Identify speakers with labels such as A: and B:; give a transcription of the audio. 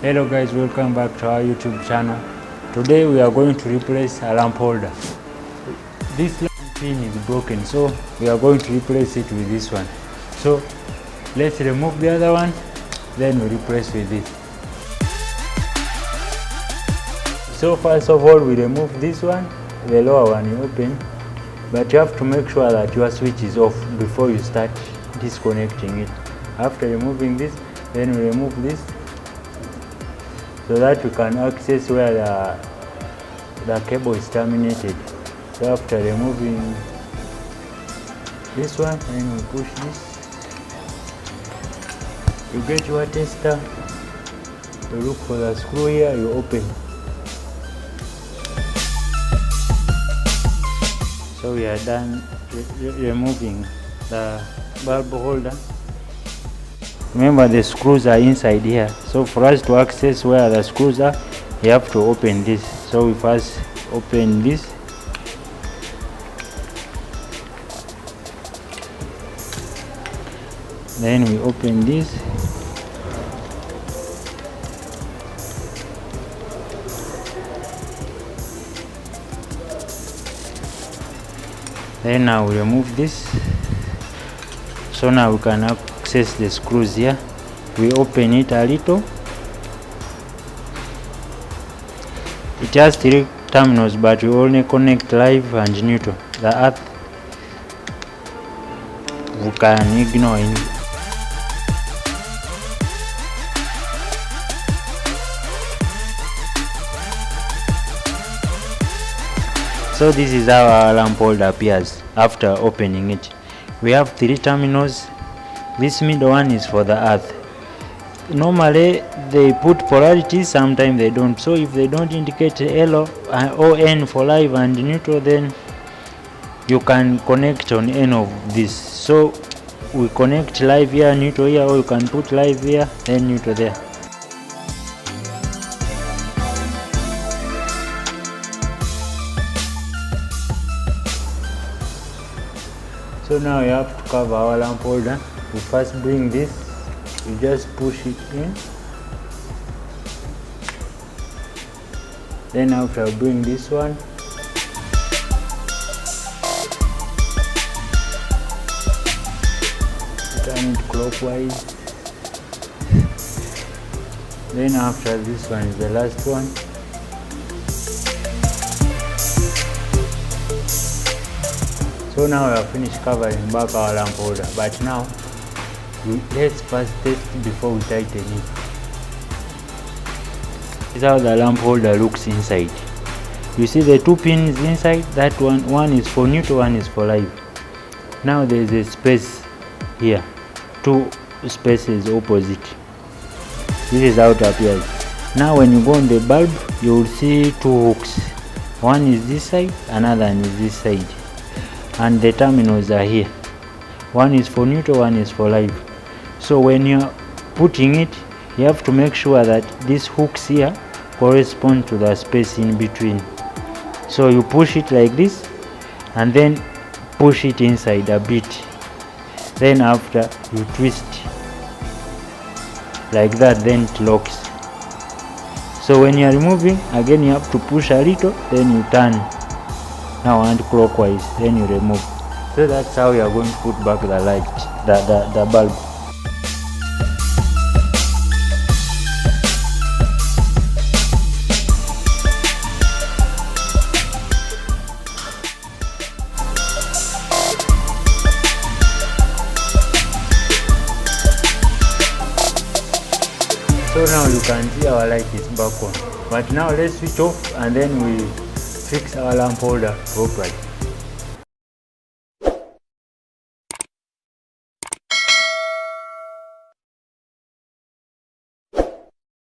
A: Hello guys, welcome back to our YouTube channel. Today we are going to replace a lamp holder. This lamp pin is broken, so we are going to replace it with this one. So let's remove the other one, then we replace with this. So first of all, we remove this one, the lower one you open, but you have to make sure that your switch is off before you start disconnecting it. After removing this, then we remove this so that you can access where the cable is terminated. So after removing this one, then we push this, you get your tester, you look for the screw here, you open. So we are done removing the bulb holder. Remember, the screws are inside here, so for us to access where the screws are, you have to open this. So we first open this, then we open this, then now we remove this. So now we can access the screws here. We open it a little. It has 3 terminals, but we only connect live and neutral. The earth we can ignore it. So this is how our lamp holder appears after opening it. We have 3 terminals. This middle one is for the earth. Normally they put polarities, sometimes they don't. So if they don't indicate L or N for live and neutral, then you can connect on any of this. So we connect live here, neutral here, or you can put live here, then neutral there. So now you have to cover our lamp holder. We first bring this, you just push it in. Then after bring this one, turn it clockwise. Then after this one is the last one. So now we have finished covering back our lamp holder, but now let's first test before we tighten it. This is how the lamp holder looks inside. You see the 2 pins inside, that one is for neutral, one is for live. Now there is a space here, 2 spaces opposite. This is how it appears. Now when you go on the bulb, you will see 2 hooks. One is this side, another one is this side. And the terminals are here. One is for neutral, one is for live. So when you're putting it, you have to make sure that these hooks here correspond to the space in between. So you push it like this and then push it inside a bit. Then after you twist like that, then it locks. So when you are removing, again you have to push a little, then you turn. Now and clockwise, then you remove. So that's how you are going to put back the light, the bulb. So now you can see our light is back on. But now let's switch off and then we fix our lamp holder properly.